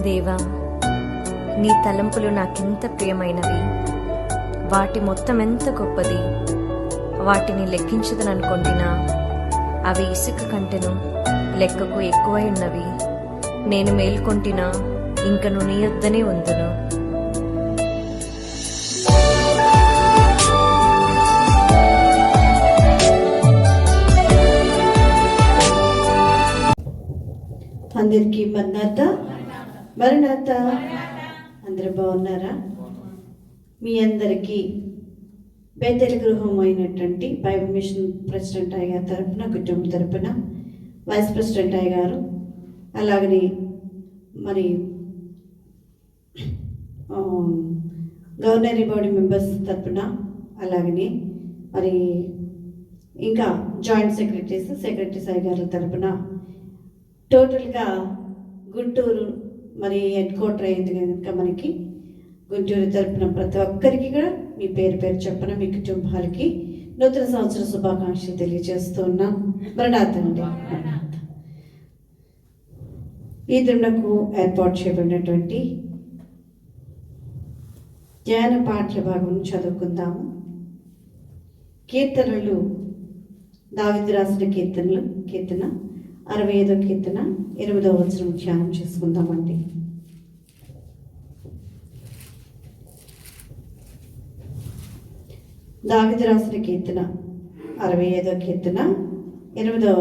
దేవా, నీ తలంపులు నాకెంత ప్రియమైనవి, వాటి మొత్తం ఎంత గొప్పది. వాటిని లెక్కించదననుకొంటినా అవి ఇసుక కంటెను లెక్కకు ఎక్కువై ఉన్నవి. నేను మేల్కొంటినా ఇంకను నీ యొద్దనే ఉందును. అందరికీ మరణాత అందరూ బాగున్నారా? మీ అందరికీ బేతేల్ గృహం అయినటువంటి బైబిల్ మిషన్ ప్రెసిడెంట్ అయ్య తరపున, కుటుంబం తరపున వైస్ ప్రెసిడెంట్ అయ్య గారు, అలాగని మరి గవర్నరీ బాడీ మెంబర్స్ తరపున, అలాగని మరి ఇంకా జాయింట్ సెక్రటరీస్ అయ్య గారి తరపున, టోటల్గా గుంటూరు మరి హెడ్ క్వార్టర్ అయింది కనుక మనకి గుంటూరు తరపున ప్రతి ఒక్కరికి కూడా మీ పేరు చెప్పిన మీ కుటుంబాలకి నూతన సంవత్సర శుభాకాంక్షలు తెలియజేస్తూ ఉన్నాం. మరణాతండి. ఈ దినకు ఏర్పాటు చేయబడినటువంటి ధ్యాన పాఠ్య భాగం చదువుకుందాము. కీర్తనలు, దావీదు రాసిన కీర్తన 65వ కీర్తన 8వ వచనం ధ్యానం చేసుకుందామండి. దావీదు రాసిన కీర్తన 65వ కీర్తన 8వ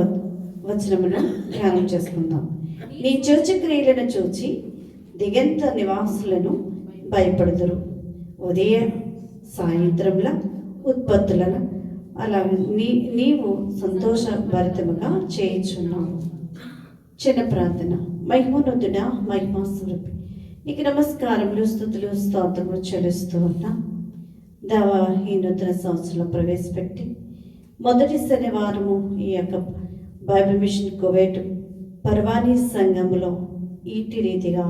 వచనమును ధ్యానం చేసుకుందాం. నీ సూచక్రియలను చూచి దిగంత నివాసులను భయపడుదురు. ఉదయ సాయంత్రముల ఉత్పత్తులను అలాగే నీవు సంతోషభరితముగా చేయించున్నావు. చిన్న ప్రార్థన. మహిమోన్నతుడా, మహిమా స్వరూపి, నీకు నమస్కారములు, స్తుతులు, స్తోత్రములు చెల్లిస్తూ ఉన్నా. దేవా, ఈ నూతన సంవత్సరంలో ప్రవేశపెట్టి మొదటి శనివారము ఈ యొక్క బైబిల్ మిషన్ కువైట్ పర్వానీ సంఘములో ఈటి రీతిగా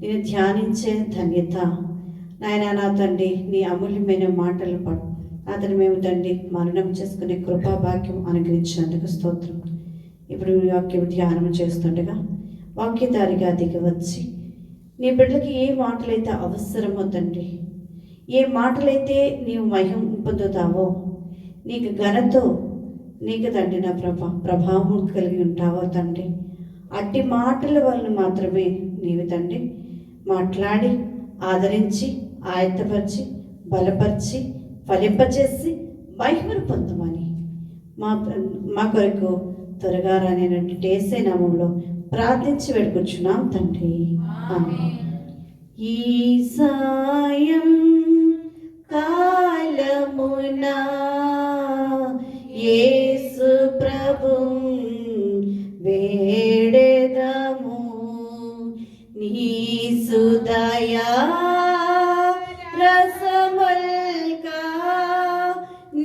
నేను ధ్యానించే ధన్యత నాయనా. నా తండ్రి, నీ అమూల్యమైన మాటలు అతను మేము తండ్రి మరణం చేసుకునే కృపాభాగ్యం అనుగ్రహించినందుకు స్తోత్రం. ఇప్పుడు వాక్యం ధ్యానం చేస్తుండగా వాక్యదారిగా దిగి వచ్చి నీ బిడ్డలకి ఏ మాటలైతే అవసరమో తండ్రి, ఏ మాటలైతే నీవు మహిమ పొందుతావో, నీకు ఘనతో నీకు తండ్రి నా ప్రభావం కలిగి ఉంటావో తండ్రి, అట్టి మాటల వలన మాత్రమే నీవు తండ్రి మాట్లాడి ఆదరించి ఆయత్తపరిచి బలపరిచి ఫలింపచేసి మహిమను పొందమని మా కొరకు త్వరగా రానేటువంటి యేసే నామములో ప్రార్థించి వేడుకొచ్చున్నాం తండ్రి. ఆమేన్. ఈ సాయం కాలమునా యేసు ప్రభుం వేడెదము, నీ సుదయా రసమల్కా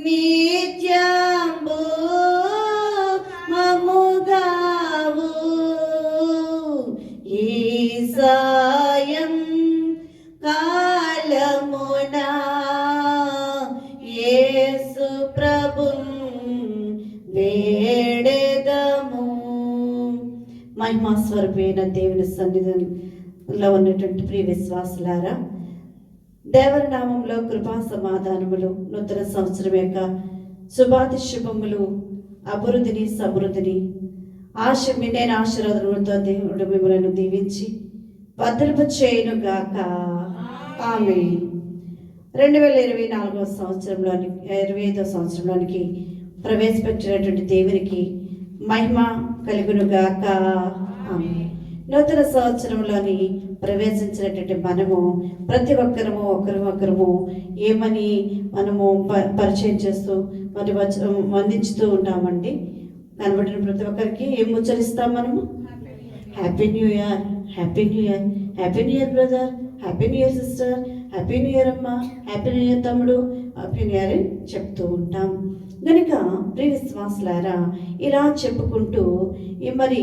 నిత్యంబు మముగావు. ఈ సాయం కాలమునా యేసు ప్రభుం వేడెదము. మహిమా స్వరూపైన దేవుని సన్నిధిలో ఉన్నటువంటి ప్రియ విశ్వాసులారా, దేవరి నామంలో కృపా సమాధానములు, నూతన సంవత్సరం యొక్క శుభాతి శుభములు, అభివృద్ధిని సమృద్ధిని నేను ఆశీర్వాదములతో దేవుడు మిమ్మల్ని దీవించి భద్రపు చేయను గాక. ఆమేన్. 2024వ సంవత్సరంలోని 25వ సంవత్సరంలోనికి ప్రవేశపెట్టినటువంటి దేవునికి మహిమ కలుగును గాక. ఆమేన్. నూతన సంవత్సరంలోని ప్రవేశించినటువంటి మనము ప్రతి ఒక్కరము ఒకరము ఏమని మనము పరిచయం చేస్తూ మరి వందించుతూ ఉంటామండి. కనబడిన ప్రతి ఒక్కరికి ఏం ఉచ్చరిస్తాం మనము? Happy new year, happy new year, happy new year brother, happy new year sister, happy new year అమ్మ, హ్యాపీ న్యూ ఇయర్ తమ్ముడు, హ్యాపీ న్యూ ఇయర్ చెప్తూ ఉంటాం. కనుక ప్రియ విశ్వాసులారా, ఇలా చెప్పుకుంటూ మరి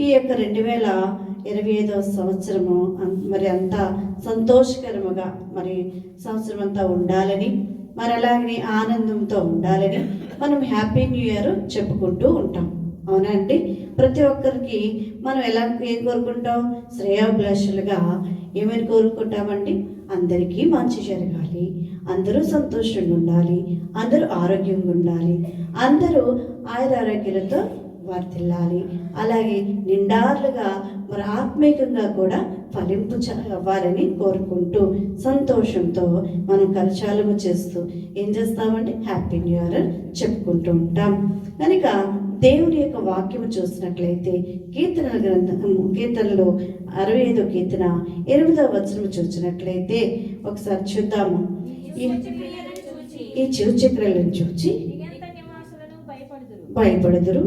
ఈ యొక్క 2025వ సంవత్సరము మరి అంతా సంతోషకరముగా మరి సంవత్సరం అంతా ఉండాలని, మరి అలాగనే ఆనందంతో ఉండాలని మనం హ్యాపీ న్యూ ఇయర్ చెప్పుకుంటూ ఉంటాం. అవునా అండి? ప్రతి ఒక్కరికి మనం ఏం కోరుకుంటాం? శ్రేయోభిలాషులుగా ఏమని కోరుకుంటామండి? అందరికీ మంచి జరగాలి, అందరూ సంతోషంగా ఉండాలి, అందరూ ఆరోగ్యంగా ఉండాలి, అందరూ ఆయురారోగ్యాలతో వర్తిల్లాలి, అలాగే నిండార్లుగా మరి ఆత్మీయంగా కూడా ఫలింపు అవ్వాలని కోరుకుంటూ సంతోషంతో మనం కరచాలము చేస్తూ ఏం చేస్తామంటే హ్యాపీ న్యూ ఇయర్ చెప్పుకుంటూ ఉంటాం. కనుక దేవుని యొక్క వాక్యము చూసినట్లయితే కీర్తనల కీర్తనలో 65వ కీర్తన 8వ వచనం చూసినట్లయితే ఒకసారి చూద్దాము. ఈ చిరుచక్రాలను చూచి భయపడుదురు,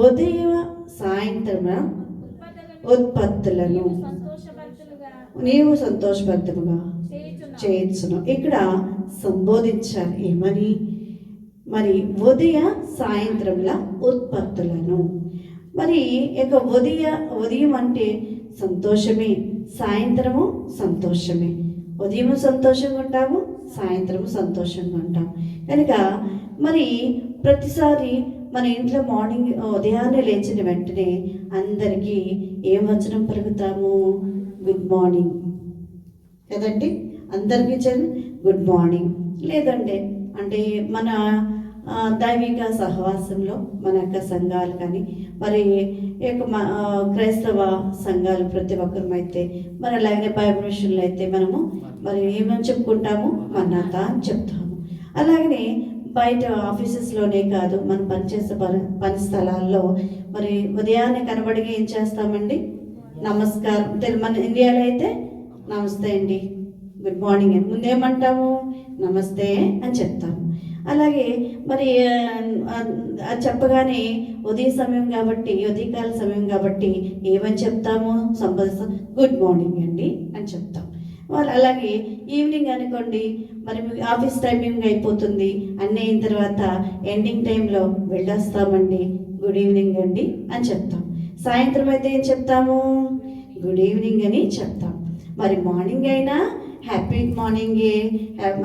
ఉదయ సాయంత్రముల ఉత్పత్తులను నీవు సంతోషభరితముగా చేయొచ్చును. ఇక్కడ సంబోధించారు ఏమని? మరి ఉదయ సాయంత్రముల ఉత్పత్తులను. మరి ఇక ఉదయం అంటే సంతోషమే, సాయంత్రము సంతోషమే. ఉదయం సంతోషంగా ఉంటాము, సాయంత్రము సంతోషంగా ఉంటాం. కనుక మరి ప్రతిసారి మన ఇంట్లో మార్నింగ్ ఉదయాన్నే లేచిన వెంటనే అందరికీ ఏం వచనం పలుకుతాము? గుడ్ మార్నింగ్ కదండి. అందరికీ గుడ్ మార్నింగ్. లేదంటే అంటే మన దైవిక సహవాసంలో మన యొక్క సంఘాలు కానీ మరి క్రైస్తవ సంఘాలు ప్రతి ఒక్కరమైతే మరి అలాగే బైబిల్ విషయంలో అయితే మనము మరి ఏమని చెప్పుకుంటాము? మన్నాత అని చెప్తాము. అలాగనే బయట ఆఫీసెస్లోనే కాదు, మనం పనిచేసే పని స్థలాల్లో మరి ఉదయాన్నే కనబడిగా ఏం చేస్తామండి? నమస్కారం. మన ఇండియాలో అయితే నమస్తే అండి, గుడ్ మార్నింగ్ అని ముందేమంటాము? నమస్తే అని చెప్తాము. అలాగే మరి అది చెప్పగానే ఉదయ సమయం కాబట్టి, ఉదయకాల సమయం కాబట్టి ఏమని చెప్తాము? సంబోధిస్తాం, గుడ్ మార్నింగ్ అండి అని చెప్తాం. వాళ్ళు అలాగే ఈవినింగ్ అనుకోండి, మరి ఆఫీస్ టైమింగ్ అయిపోతుంది, అన్నీ అయిన తర్వాత ఎండింగ్ టైంలో వెళ్ళొస్తామండి, గుడ్ ఈవినింగ్ అండి అని చెప్తాం. సాయంత్రం అయితే ఏం చెప్తాము? గుడ్ ఈవినింగ్ అని చెప్తాం. మరి మార్నింగ్ అయినా హ్యాపీ మార్నింగే,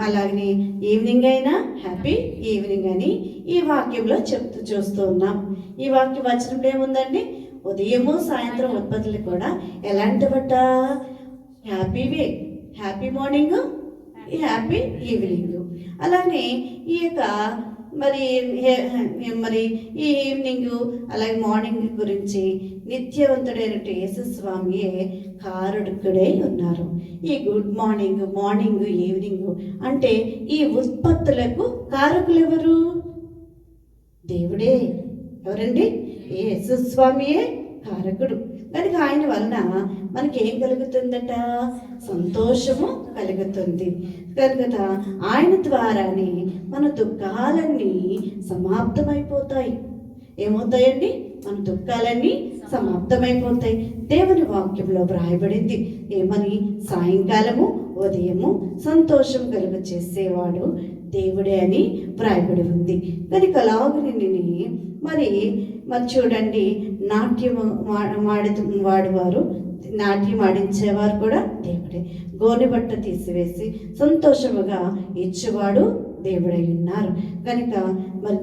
అలాగని ఈవినింగ్ అయినా హ్యాపీ ఈవినింగ్ అని ఈ వాక్యంలో చూస్తూ ఉన్నాం. ఈ వాక్యం వచ్చినప్పుడు ఏముందండి? ఉదయము సాయంత్రం ఉత్పత్తులు కూడా ఎలాంటి బట్ట? హ్యాపీవే, హ్యాపీ మార్నింగ్, హ్యాపీ ఈవినింగ్. అలానే ఈ యొక్క మరి ఈ ఈవినింగ్ అలాగే మార్నింగ్ గురించి నిత్యవంతుడైన యేసుస్వామియే కారకుడై ఉన్నారు. ఈ గుడ్ మార్నింగ్, మార్నింగ్, ఈవినింగ్ అంటే ఈ ఉత్పత్తులకు కారకులు ఎవరు? దేవుడే. ఎవరండి? యేసుస్వామియే కారకుడు. కనుక ఆయన వలన మనకి ఏం కలుగుతుందట? సంతోషము కలుగుతుంది. కనుక ఆయన ద్వారానే మన దుఃఖాలన్నీ సమాప్తమైపోతాయి. ఏమవుతాయండి? మన దుఃఖాలన్నీ సమాప్తమైపోతాయి. దేవుని వాక్యంలో వ్రాయబడింది ఏమని? సాయంకాలము ఉదయము సంతోషం కలుగ చేసేవాడు దేవుడే అని వ్రాయబడి ఉంది. కనుక అలాగుని మరి చూడండి, నాట్యం వాడేవారు, నాట్యం ఆడించేవారు కూడా దేవుడే. గోనె బట్ట తీసివేసి సంతోషముగా ఇచ్చేవాడు దేవుడై ఉన్నారు. కనుక మరి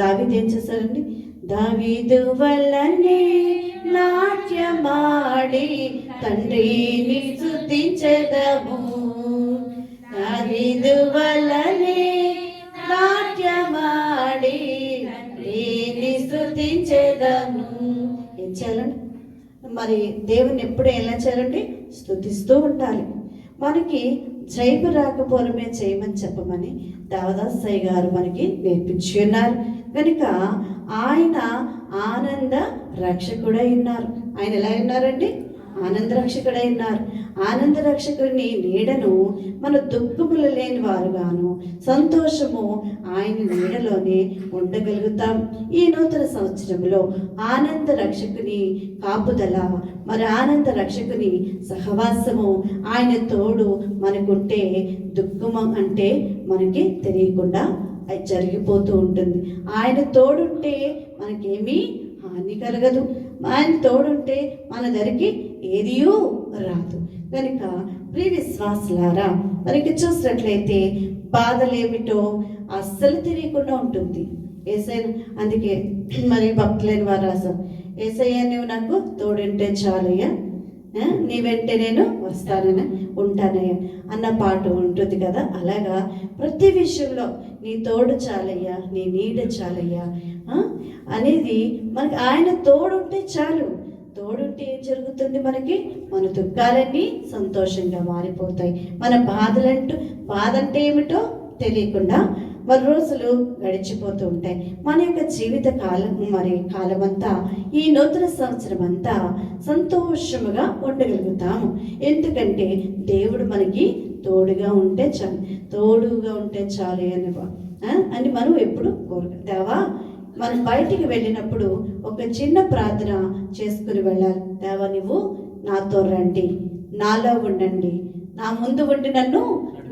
దావీదు ఏం చేశారండి? దావీదు వల్లనే నాట్యమాడి తండ్రిని స్తుతించెదము, దావీదు వల్లనే నాట్యమాడి తండ్రిని స్తుతించెదము. ఏం చేయాలండి? మరి దేవుని ఎప్పుడు ఎలా చేయాలండి? స్తుతిస్తూ ఉండాలి. మనకి జైపు రాకపోవడమే చేయమని చెప్పమని దేవదాసయ్య గారు మనకి నేర్పించి ఉన్నారు. కనుక ఆయన ఆనంద రక్షకుడై ఉన్నారు. ఆయన ఎలా ఉన్నారండి? ఆనంద రక్షకుడై ఉన్నారు. ఆనంద రక్షకుడిని నీడను మన దుఃఖములు లేని వారుగాను సంతోషము ఆయన నీడలోనే ఉండగలుగుతాం. ఈ నూతన సంవత్సరంలో ఆనంద రక్షకుని కాపుదల, మరి ఆనంద రక్షకుని సహవాసము, ఆయన తోడు మనకుంటే దుఃఖము అంటే మనకి తెలియకుండా అది జరిగిపోతూ ఉంటుంది. ఆయన తోడుంటే మనకేమీ హాని కలగదు. ఆయన తోడుంటే మన దగ్గరికి ఏదియూ రాదు. కనుక ప్రియ విశ్వాసులారా, మనకి చూసినట్లయితే బాధలేమిటో అస్సలు తెలియకుండా ఉంటుంది. ఏసయ్య అందుకే మరి భక్తులైన వారు రాశారు, ఏసయ్య నువ్వు నాకు తోడుంటే చాలయ్యా, నీ వెంటే నేను వస్తానని ఉంటానయ్యా అన్న పాట ఉంటుంది కదా. అలాగా ప్రతి విషయంలో నీ తోడు చాలయ్యా, నీ నీడ చాలయ్యా అనేది మనకి ఆయన తోడుంటే చాలు. తోడుంటే ఏం జరుగుతుంది మనకి? మన దుఃఖాలన్నీ సంతోషంగా మారిపోతాయి. మన బాధ అంటే ఏమిటో తెలియకుండా మరి రోజులు గడిచిపోతూ ఉంటాయి. మన యొక్క జీవిత కాలమంతా ఈ నూతన సంవత్సరం అంతా సంతోషముగా ఉండగలుగుతాము. ఎందుకంటే దేవుడు మనకి తోడుగా ఉంటే చాలు అని మనం ఎప్పుడు దేవా మనం బయటికి వెళ్ళినప్పుడు ఒక చిన్న ప్రార్థన చేసుకుని వెళ్ళాలి. దేవా నువ్వు నాతో రండి, నాలో ఉండండి, నా ముందు ఉండి నన్ను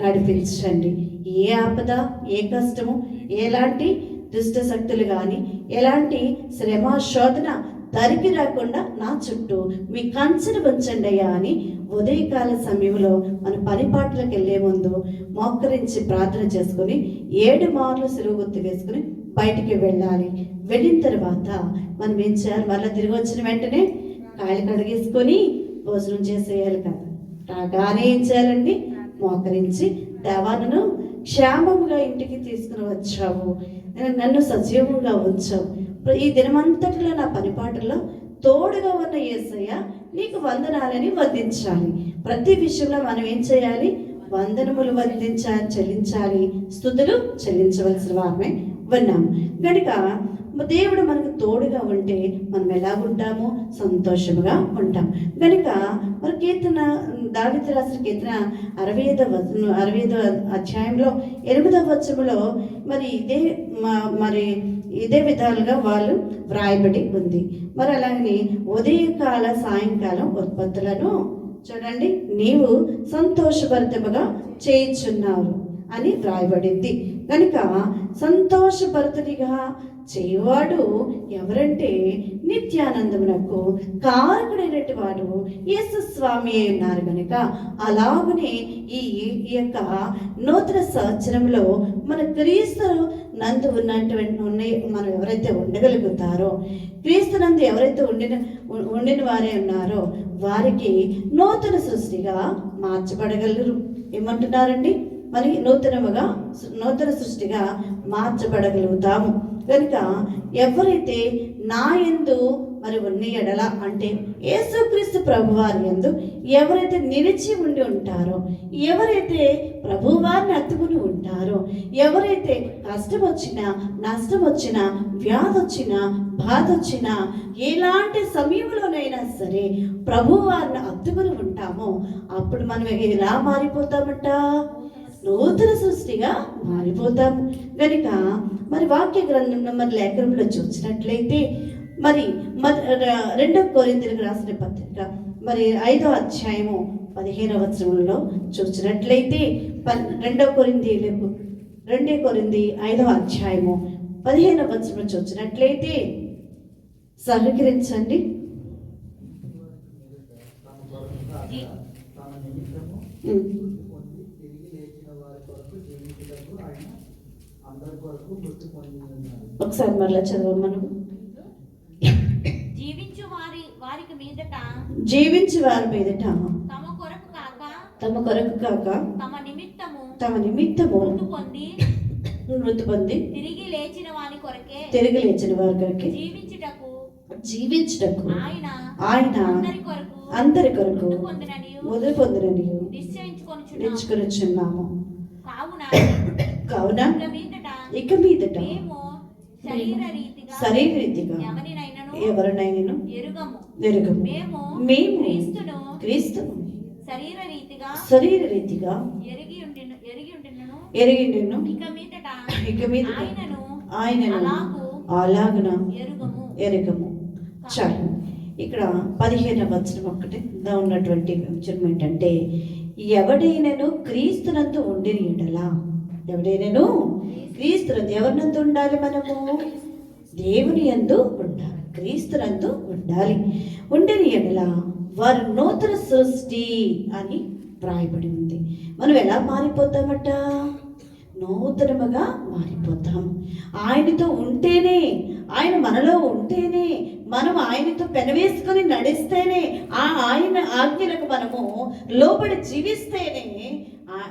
నడిపించండి. ఏ ఆపద, ఏ కష్టము, ఎలాంటి దుష్ట శక్తులు కానీ ఎలాంటి శ్రమ శోధన దరికి రాకుండా నా చుట్టూ మీ కంచెను ఉంచండి అయ్యా అని ఉదయకాల సమయంలో మన పనిపాట్లకు వెళ్ళే ముందు మోకరించి ప్రార్థన చేసుకుని 7 మార్లు సిలువ గుర్తు వేసుకుని బయటికి వెళ్ళాలి. వెళ్ళిన తర్వాత మనం ఏం చేయాలి? మళ్ళీ తిరిగి వచ్చిన వెంటనే కాయలు కడిగేసుకొని భోజనం చేసేయాలి కదా. రాగానే ఏం చేయాలండి? మోకరించి దేవా నన్ను క్షేమముగా ఇంటికి తీసుకుని వచ్చావు, నన్ను సజీవంగా ఉంచావు, ఈ దినమంతటిలో నా పనిపాటల్లో తోడుగా ఉన్న యేసయ్య నీకు వందనాలని వందించాలి. ప్రతి విషయంలో మనం ఏం చేయాలి? వందనములు చెల్లించాలి, స్తుతులు చెల్లించవలసిన వారమే ఉన్నాము. కనుక దేవుడు మనకు తోడుగా ఉంటే మనం ఎలాగుంటామో సంతోషముగా ఉంటాం. కనుక మరి దావీదు రాసిన కీర్తన 65వ అధ్యాయంలో 8వ వచనములో మరి ఇదే విధాలుగా వాళ్ళు వ్రాయబడి ఉంది. మరి అలాగని ఉదయకాల సాయంకాలం ఉత్పత్తులను చూడండి, నీవు సంతోషభరితముగా చేయించున్నావు అని వ్రాయబడింది. కనుక సంతోషభరితుడిగా చేయవాడు ఎవరంటే నిత్యానందమునకు కారకుడైనటువంటి వాడు యేసు స్వామి ఉన్నారు. కనుక అలాగనే ఈ యొక్క నూతన సంవత్సరంలో మన క్రీస్తు నందు మనం ఎవరైతే ఉండగలుగుతారో, క్రీస్తు నందు ఎవరైతే ఉండిన వారే ఉన్నారో వారికి నూతన సృష్టిగా మార్చబడగలరు. ఏమంటున్నారండి? మరి నూతన సృష్టిగా మార్చబడగలుగుతాము. కనుక ఎవరైతే నా యందు మరి ఉన్న ఎడల అంటే యేసుక్రీస్తు ప్రభువారి యందు ఎవరైతే నిలిచి ఉండి ఉంటారో, ఎవరైతే ప్రభువారిని హత్తుకుని ఉంటారో, ఎవరైతే కష్టం వచ్చినా, నష్టం వచ్చినా, వ్యాధి వచ్చినా, బాధ వచ్చినా, ఎలాంటి సమయంలోనైనా సరే ప్రభువారిని హత్తుకుని ఉంటామో అప్పుడు మనం ఎలా మారిపోతామంట? నూతన సృష్టిగా మారిపోతాము. కనుక మరి వాక్య గ్రంథంలో మరి లేఖనంలో చూసినట్లయితే మరి 2 కొరింథీయులకు రాసిన పత్రిక మరి 5వ అధ్యాయము 15వ వచనంలో చూసినట్లయితే 2 కొరింథీ 5వ అధ్యాయము 15వ వచనం చూసినట్లయితే సహకరించండి. ఒకసారి మరలా చదవ. మనం జీవించు వారి మీదట తమ కొరకు కాక తమ నిమిత్తము మృతి పొంది తిరిగి లేచిన వారి కొరకే జీవించుటకు ఆయన అందరి కొరకు మొదలు పొందినని నిశ్చయించుకొనుచున్నాము. కావున ఇక మీదట శరీరరీతిగా ఎవరినైనా ఎరుగము. మేము క్రీస్తును శరీరరీతిగా ఎరిగిండును. ఇక మీద ఆయనను అలాగున ఎరుగము. చాలు. ఇక్కడ 15వ వచనం ఒక్కటే ఉన్నటువంటి విషయం ఏంటంటే, ఎవడైనను క్రీస్తునందు ఉండిన ఎడల, ఎవడైనను క్రీస్తునందు ఎవరినందు ఉండాలి? మనము దేవుని యందు ఉండాలి, క్రీస్తునందు ఉండాలి. ఉండిన ఎడల వారు నూతన సృష్టి అని వ్రాయబడి ఉంది. మనం ఎలా మారిపోతామట? నూతనముగా మారిపోతాం. ఆయనతో ఉంటేనే, ఆయన మనలో ఉంటేనే, మనం ఆయనతో పెనవేసుకొని నడిస్తేనే, ఆయన ఆజ్ఞలకు మనము లోబడి జీవిస్తేనే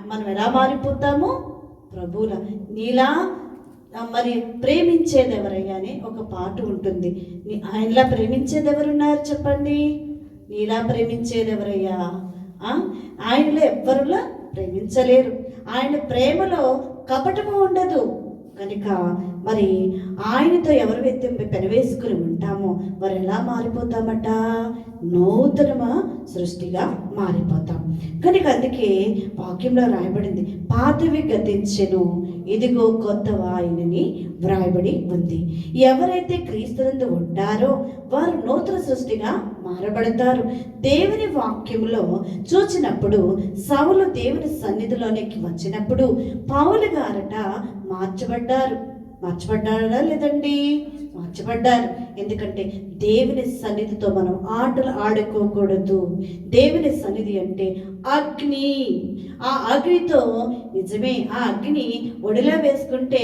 మనం ఎలా మారిపోతాము? ప్రభువుల నీలా మరి ప్రేమించేది ఎవరయ్యా అని ఒక పాట ఉంటుంది. ఆయనలా ప్రేమించేది ఎవరున్నారు చెప్పండి? నీలా ప్రేమించేది ఎవరయ్యా? ఆయనలో ఎవ్వరులా ప్రేమించలేరు. ఆయన ప్రేమలో కపటము ఉండదు కనుక మరి ఆయనతో ఎవరైతే పెనవేసుకుని ఉంటామో వారు ఎలా మారిపోతామట? నూతనమా సృష్టిగా మారిపోతాం. కనుక అందుకే వాక్యంలో రాయబడింది, పాతవి గతించెను, ఇదిగో కొత్త ఆయనని వ్రాయబడి ఉంది. ఎవరైతే క్రీస్తునందు ఉంటారో వారు నూతన సృష్టిగా మారబడతారు. దేవుని వాక్యంలో చూచినప్పుడు సౌలు దేవుని సన్నిధిలోనికి వచ్చినప్పుడు పౌలు గారట మార్చబడ్డారా లేదండి? మార్చబడ్డారు. ఎందుకంటే దేవుని సన్నిధితో మనం ఆటలు ఆడుకోకూడదు. దేవుని సన్నిధి అంటే అగ్ని. ఆ అగ్నితో నిజమే, ఆ అగ్ని ఒడిలో వేసుకుంటే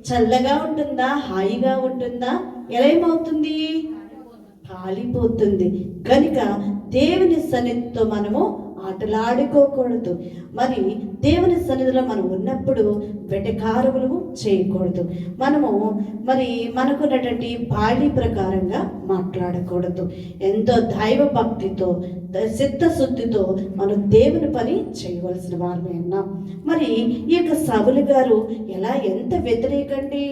చల్లగా ఉంటుందా? హాయిగా ఉంటుందా? ఎలా ఏమవుతుంది? కాలిపోతుంది. కనుక దేవుని సన్నిధితో మనము ఆటలాడుకోకూడదు. మరి దేవుని సన్నిధిలో మనం ఉన్నప్పుడు వెటకారములు చేయకూడదు. మనము మరి మనకున్నటువంటి బాడీ ప్రకారంగా మాట్లాడకూడదు. ఎంతో దైవ భక్తితో చిత్తశుద్ధితో మనం దేవుని పని చేయవలసిన వారమే అన్నాం. మరి ఈ యొక్క సౌలు గారు ఎంత వ్యతిరేకండి?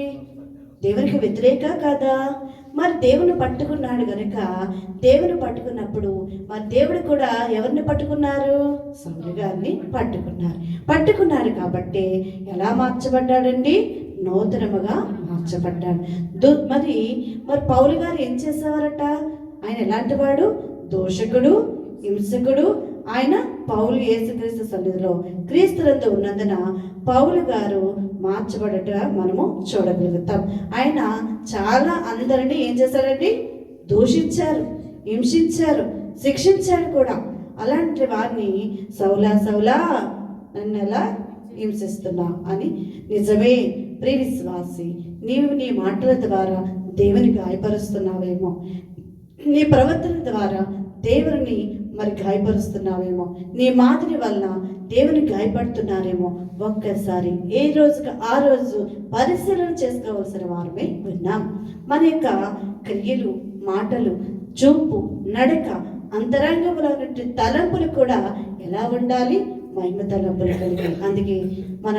దేవునికి వ్యతిరేక కాదా? మరి దేవుని పట్టుకున్నాడు గనుక, దేవుని పట్టుకున్నప్పుడు మరి దేవుడు కూడా ఎవరిని పట్టుకున్నారు? సౌలు గారిని పట్టుకున్నారు కాబట్టి ఎలా మార్చబడ్డాడండి? నూతనముగా మార్చబడ్డాడు. మరి పౌలు గారు ఏం చేసేవారట? ఆయన ఎలాంటి వాడు? దోషకుడు, హింసకుడు. ఆయన పౌలు యేసుక్రీస్తు సన్నిధిలో క్రీస్తునందు ఉన్నందున పౌలు గారు మార్చబడట మనము చూడగలుగుతాం. ఆయన చాలా అందరినీ ఏం చేశారండి? దూషించారు, హింసించారు, శిక్షించాడు కూడా. అలాంటి వారిని సౌలా నన్ను ఎలా హింసిస్తున్నా అని, నిజమే ప్రియ విశ్వాసి, నీవు నీ మాటల ద్వారా దేవుని గాయపరుస్తున్నావేమో, నీ ప్రవర్తన ద్వారా దేవుని మరి గాయపరుస్తున్నావేమో, నీ మాదిరి వల్ల దేవుని గాయపడుతున్నారేమో. ఒక్కసారి ఏ రోజుకి ఆ రోజు పరిశీలన చేసుకోవాల్సిన వారమే విన్నాం. మన యొక్క క్రియలు, మాటలు, చూపు, నడక, అంతరంగంలో ఉన్న తలంపులు కూడా ఎలా ఉండాలి? మహిమ తలంపులు కలిగి. అందుకే మన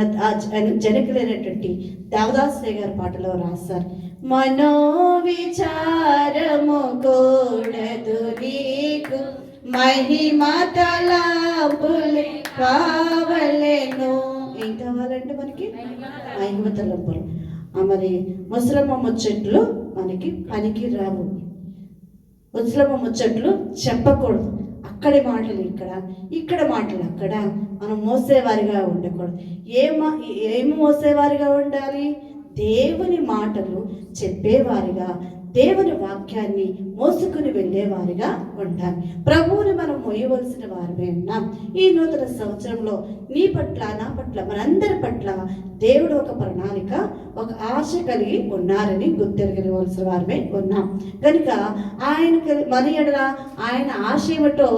జనకులైనటువంటి దేవదాసయ్య గారి పాటలో రాశారు, మనో విచారము కూడదు నీకు, మహిమ తలంపులు కావలేను. ఏం కావాలంటే మనకి? మహిమ తలంపులు. మరి ముసలమ్మ ముచ్చట్లు మనకి పనికి రావు. ముసలమ్మ ముచ్చట్లు చెప్పకూడదు. అక్కడి మాటలు ఇక్కడ మాటలు అక్కడ. మనం మోసేవారిగా ఉండకూడదు. ఏమి మోసేవారిగా ఉండాలి? దేవుని మాటలు చెప్పేవారిగా, దేవుని వాక్యాన్ని మోసుకుని వెళ్ళేవారిగా ఉండాలి. ప్రభువుని మనం మోయవలసిన వారమే ఉన్నాం. ఈ నూతన సంవత్సరంలో నీ పట్ల, నా పట్ల, మనందరి పట్ల దేవుడు ఒక ప్రణాళిక, ఒక ఆశ కలిగి ఉన్నారని గుర్తెరగవలసిన వారమే ఉన్నాం. కనుక మన ఎడల ఆయన ఆశ ఏమిటో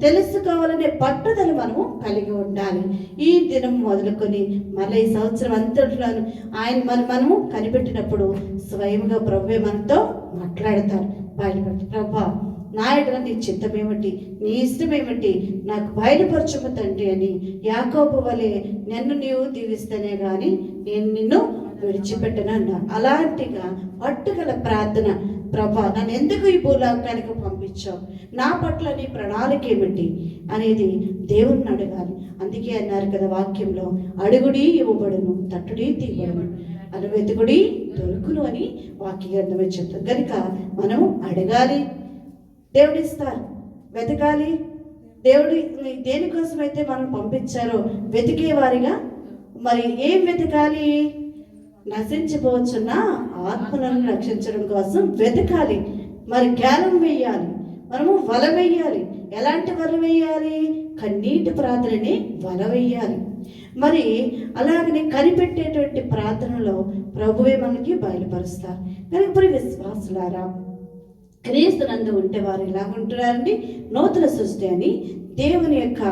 తెలుసుకోవాలనే పట్టుదల మనము కలిగి ఉండాలి. ఈ దినం మొదలుకొని మళ్ళీ ఈ సంవత్సరం అంతట్లోనూ మనము కనిపెట్టినప్పుడు స్వయంగా ప్రభువే మనతో మాట్లాడతారు, బయలుపడతారు. ప్రభా, నా ఎడల నీ చిత్తం ఏమిటి, నీ ఇష్టం ఏమిటి, నాకు బయలుపరచుము తండ్రి అని యాకోబు వలె నన్ను నీవు దీవిస్తేనే కానీ నేను నిన్ను విడిచిపెట్టను అన్నారు. అలాంటిగా పట్టుగల ప్రార్థన, ప్రభా నన్ను ఎందుకు ఈ భూలోకానికి పంపించావు, నా పట్ల నీ ప్రణాళిక ఏమిటి అనేది దేవుణ్ణి అడగాలి. అందుకే అన్నారు కదా వాక్యంలో, అడుగుడి ఇవ్వబడును, తట్టుడి తీయబడును, వెతుకుడి దొరుకును అని వాక్య గ్రంథమే చెప్తారు. కనుక మనం అడగాలి, దేవుడిస్తారు. వెతకాలి, దేవుడి దేనికోసమైతే మనం పంపించారో వెతికే వారిగా. మరి ఏం వెతకాలి? నశించిపోవచ్చున్న ఆత్మలను రక్షించడం కోసం వెతకాలి. మరి జ్ఞానం వేయాలి, మనము వల వేయాలి. ఎలాంటి వల వేయాలి? కన్నీటి ప్రార్థనని వల వేయాలి. మరి అలాగనే కనిపెట్టేటువంటి ప్రార్థనలో ప్రభువే మనకి బయలుపరుస్తారు. కనుక ఇప్పుడు విశ్వాసులారా, క్రీస్తునందు ఉంటే వారు ఎలాగుంటున్నారండి? నూతన సృష్టి అని దేవుని యొక్క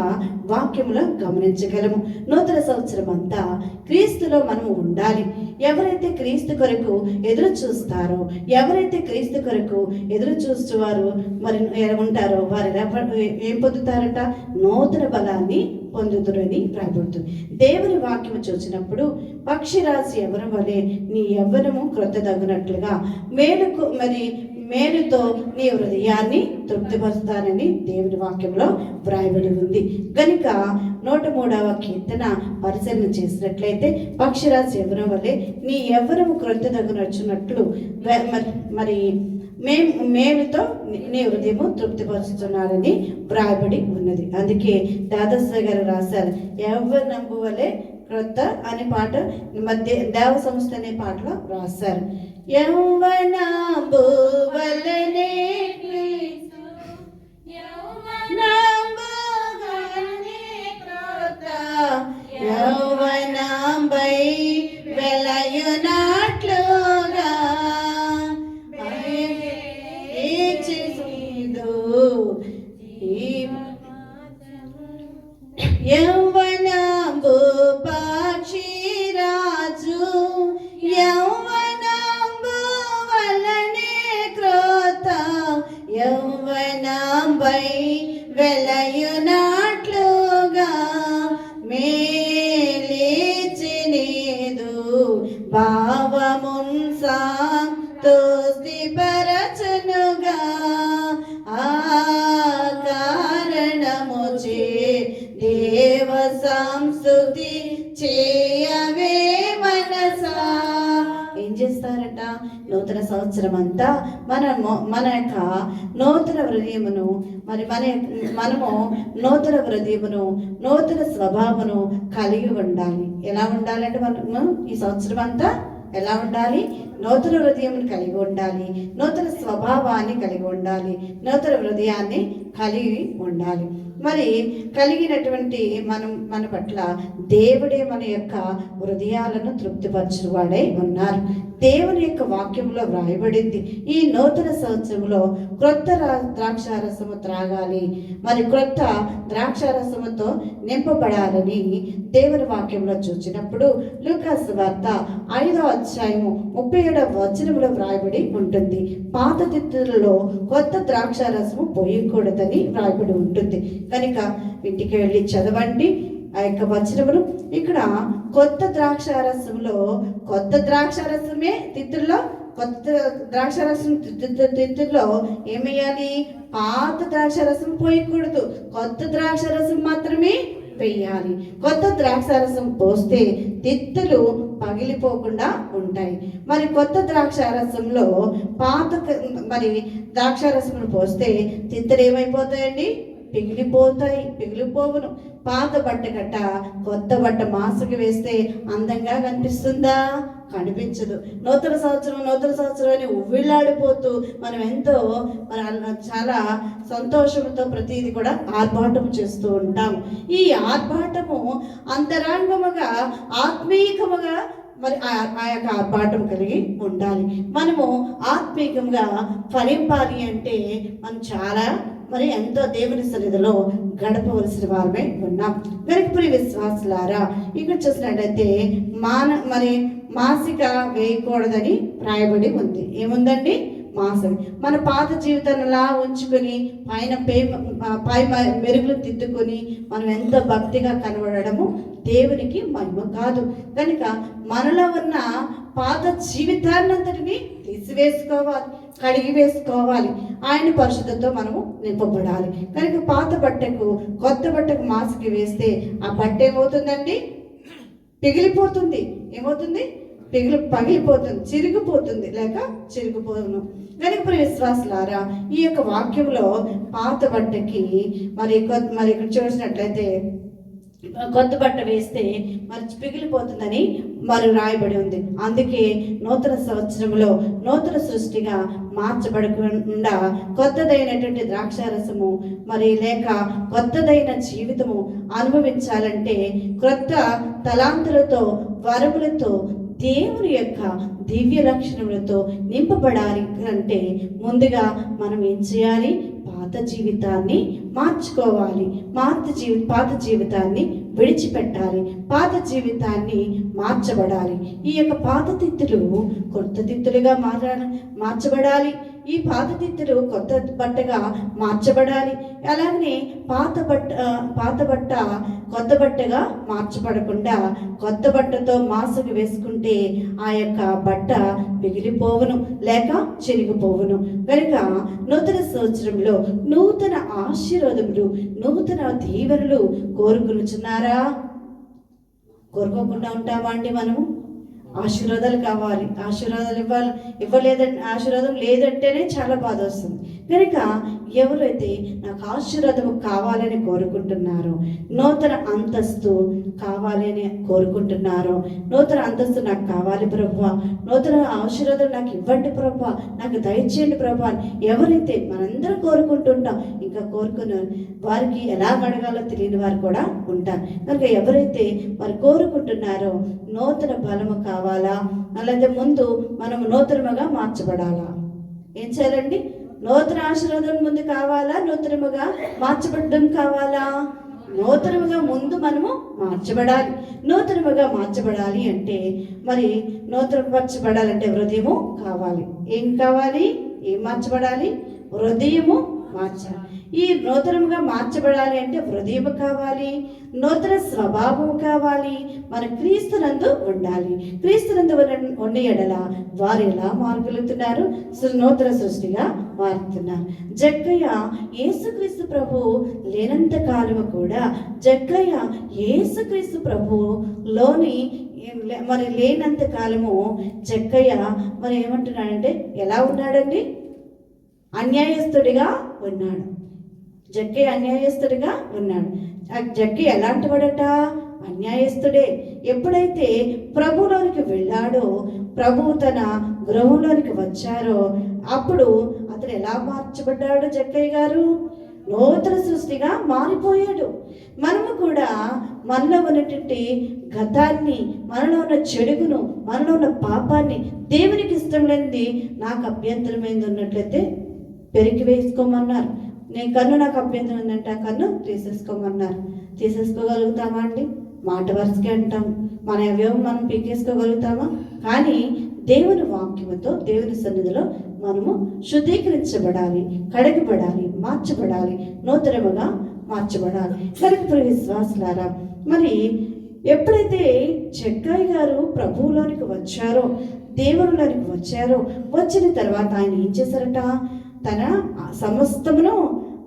వాక్యములో గమనించగలము. నూతన సంవత్సరం అంతా క్రీస్తులో మనము ఉండాలి. ఎవరైతే క్రీస్తు కొరకు ఎదురు చూస్తారో, ఎవరైతే క్రీస్తు కొరకు ఎదురు చూస్తువారు మరి ఉంటారో వారు ఏం పొందుతారట? నూతన బలాన్ని పొందుతురని రాబడుతుంది. దేవుని వాక్యము చూసినప్పుడు పక్షిరాశి ఎవరి వలె నీ యవ్వనము క్రొత్తదగునట్లుగా మేలుతో నీ హృదయాన్ని తృప్తిపరుస్తానని దేవుని వాక్యంలో వ్రాయబడి ఉంది. కనుక 103వ కీర్తన పరిశీలన చేసినట్లయితే పక్షిరాశి యవ్వనం వల్లే నీ యవ్వనము క్రొత్తదగునట్లు మరి మేలుతో నీ హృదయము తృప్తిపరుస్తున్నారని వ్రాయబడి ఉన్నది. అందుకే దాదాసాహెబ్ గారు రాశారు, యవ్వనంబు వలె క్రొత్త అనే పాట దేవ సంస్థ అనే పాటలో రాశారు. యవ్వనంబు వలెనే యవ్వనంబై వెలయునట్లుగా యవ్వనంబు పక్షిరాజు యవ్వనంబు వలనే క్రొత్త యవ్వనంబై వెలయునట్లుగా మేలిచినేదు భావమున్ సంతోషిపరచునుగా ఆ కారణముచే దేవ సంస్తుతి చేయవే మనసా. ఏం చేస్తారట? నూతన సంవత్సరం అంతా మన యొక్క నూతన హృదయమును మనము నూతన హృదయమును నూతన స్వభావమును కలిగి ఉండాలి. ఎలా ఉండాలంటే మనము ఈ సంవత్సరం అంతా ఎలా ఉండాలి? నూతన హృదయమును కలిగి ఉండాలి, నూతన స్వభావాన్ని కలిగి ఉండాలి, నూతన హృదయాన్ని కలిగి ఉండాలి. మరి కలిగినటువంటి మన పట్ల దేవుడే మన యొక్క హృదయాలను తృప్తిపరచువాడై ఉన్నారు. దేవుని యొక్క వాక్యంలో వ్రాయబడింది, ఈ నూతన సంవత్సరంలో క్రొత్త ద్రాక్షారసము త్రాగాలి, మరి క్రొత్త ద్రాక్షారసముతో నింపబడాలని దేవుని వాక్యంలో చూసినప్పుడు లూకాసు సువార్త 5వ అధ్యాయము 37వ వచనంలో వ్రాయబడి ఉంటుంది. పాత తిత్తులలో కొత్త ద్రాక్షారసము పోయకూడదని వ్రాయబడి ఉంటుంది. కనుక ఇంటికి వెళ్ళి చదవండి ఆ యొక్క వచనములు. ఇక్కడ కొత్త ద్రాక్షారసమే తిత్తుల్లో కొత్త ద్రాక్షారసం తిత్తుల్లో ఏమేయాలి? పాత ద్రాక్షారసం పోయకూడదు, కొత్త ద్రాక్షారసం మాత్రమే వేయాలి. కొత్త ద్రాక్షారసం పోస్తే తిత్తులు పగిలిపోకుండా ఉంటాయి. మరి కొత్త ద్రాక్షారసంలో పాత ద్రాక్షారసమును పోస్తే తిత్తులు ఏమైపోతాయండి? పిగిలిపోవును. పాత బట్ట గట్ట కొత్త బట్ట మాసుకు వేస్తే అందంగా కనిపిస్తుందా? కనిపించదు. నూతన సంవత్సరం అని ఉవ్విళ్ళాడిపోతూ మనం ఎంతో చాలా సంతోషంతో ప్రతిదీ కూడా ఆర్భాటం చేస్తూ ఉంటాం. ఈ ఆర్భాటము అంతరంగముగా ఆత్మీయముగా మరి ఆ యొక్క ఆర్భాటం కలిగి ఉండాలి. మనము ఆత్మీయంగా ఫలింపాలి అంటే మనం చాలా ఎంతో దేవుని సన్నిధిలో గడపవలసిన వారమే ఉన్నాం. వెనకపురి విశ్వాసులారా, ఇక్కడ చూసినట్టయితే మాసిక వేయకూడదని రాయబడి ఉంది. ఏముందండి? మాసం. మన పాత జీవితాన్ని ఉంచుకొని పై మెరుగులు దిద్దుకొని మనం ఎంతో భక్తిగా కనబడము దేవునికి మహిమ కాదు. కనుక మనలో ఉన్న పాత జీవితాన్నంతటిని తీసివేసుకోవాలి, కడిగి వేసుకోవాలి. ఆయన పరిశుద్ధతో మనము నింపబడాలి. కనుక పాత బట్టకు కొత్త బట్టకు మాస్కి వేస్తే ఆ బట్ట ఏమవుతుందండి? పిగిలిపోతుంది. ఏమవుతుంది? పగిలిపోతుంది, చిరిగిపోతుంది, లేక చిరిగిపోను. కనుక విశ్వాసులారా, ఈ యొక్క వాక్యంలో పాత బట్టకి మరి ఇక్కడ చూసినట్లయితే కొత్త బట్ట వేస్తే మరి పిగిలిపోతుందని మరి రాయబడి ఉంది. అందుకే నూతన సంవత్సరంలో నూతన సృష్టిగా మార్చబడకుండా కొత్తదైనటువంటి ద్రాక్షారసము మరి లేక కొత్తదైన జీవితము అనుభవించాలంటే క్రొత్త తలాంతులతో వరములతో దేవుని యొక్క దివ్య లక్షణములతో నింపబడాలి అంటే ముందుగా మనం ఏం చేయాలి? పాత జీవితాన్ని మార్చుకోవాలి. పాత జీవితాన్ని విడిచిపెట్టాలి. పాత జీవితాన్ని మార్చబడాలి. ఈ యొక్క పాత తిత్తులు కొత్త తిత్తులుగా మార్చబడాలి. ఈ పాత తిత్తులు కొత్త బట్టగా మార్చబడాలి. అలాగనే పాత బట్ట కొత్త బట్టగా మార్చబడకుండా కొత్త బట్టతో మాసుకు వేసుకుంటే ఆ యొక్క బట్ట పిగిలిపోవును లేక చెరిగిపోవును. కనుక నూతన సంవత్సరంలో నూతన ఆశీర్వాదములు, నూతన దీవెనలు కోరుకునుచున్నారా? కోరుకోకుండా ఉంటామా అండి? మనము ఆశీర్వాదాలు కావాలి, ఆశీర్వాదాలు ఇవ్వలేదంటే, ఆశీర్వాదం లేదంటేనే చాలా బాధ వస్తుంది. కనుక ఎవరైతే నాకు ఆశీర్వాదం కావాలని కోరుకుంటున్నారో, నూతన అంతస్తు కావాలని కోరుకుంటున్నారో, నూతన అంతస్తు నాకు కావాలి ప్రభువా, నూతన ఆశీర్వాదం నాకు ఇవ్వండి ప్రభువా, నాకు దయచేయండి ప్రభువా, ఎవరైతే మనందరం కోరుకుంటుంటాం, ఇంకా కోరుకున్న వారికి ఎలా అడగాలో తెలియని వారు కూడా ఉంటారు. కనుక ఎవరైతే వారు కోరుకుంటున్నారో నూతన బలము కావాలా, అలాగే ముందు మనం నూతనముగా మార్చబడాలా? ఏం చేయాలండి? నూతన ఆశీర్వాదం ముందు కావాలా, నూతనముగా మార్చబడడం కావాలా? నూతనముగా ముందు మనము మార్చబడాలి. నూతనముగా మార్చబడాలి అంటే మరి నూతనపరచబడాలంటే హృదయము కావాలి. ఏం కావాలి? ఏం మార్చబడాలి? హృదయము మార్చాలి. ఈ నూతనముగా మార్చబడాలి అంటే హృదయము కావాలి, నూతన స్వభావం కావాలి, మన క్రీస్తునందు ఉండాలి. క్రీస్తునందు ఉన్న ఎడల వారు ఎలా మారగలుగుతున్నారు? నూతన సృష్టిగా మారుతున్నారు. జక్కయ్య యేసుక్రీస్తు ప్రభు లేనంత కాలము కూడా జక్కయ్య యేసుక్రీస్తు ప్రభులోని మరి లేనంత కాలము జక్కయ్య మరి ఏమంటున్నాడంటే ఎలా ఉన్నాడండి? అన్యాయస్తుడిగా ఉన్నాడు. జక్కయ్య అన్యాయస్తుడిగా ఉన్నాడు. ఆ జక్కయ్య ఎలాంటి వాడట? అన్యాయస్తుడే. ఎప్పుడైతే ప్రభులోనికి వెళ్ళాడో, ప్రభువు తన గృహంలోనికి వచ్చారో అప్పుడు అతను ఎలా మార్చబడ్డాడు? జక్కయ్య గారు నూతన సృష్టిగా మారిపోయాడు. మనము కూడా మనలో ఉన్నటువంటి గతాన్ని, మనలో ఉన్న చెడుగును, మనలో ఉన్న పాపాన్ని, దేవునికి ఇష్టం లేనిది నాకు అభ్యంతరమైంది ఉన్నట్లయితే పెరికి వేసుకోమన్నారు. నేను కన్ను నాకు అభ్యంతరం ఉందంటే ఆ కన్ను తీసేసుకోమన్నారు. తీసేసుకోగలుగుతామా అండి? మాట వరుసకే అంటాం. మన అవయవం మనం పీకేసుకోగలుగుతామా? కానీ దేవుని వాక్యముతో, దేవుని సన్నిధిలో మనము శుద్ధీకరించబడాలి, కడగబడాలి, మార్చబడాలి, నూతనముగా మార్చబడాలి. కనుక విశ్వాసులారా, మరి ఎప్పుడైతే జక్కయ్య గారు ప్రభువులోనికి వచ్చారో, దేవునిలోనికి వచ్చారో, వచ్చిన తర్వాత ఆయన ఏం చేశారట? తన సమస్తమును,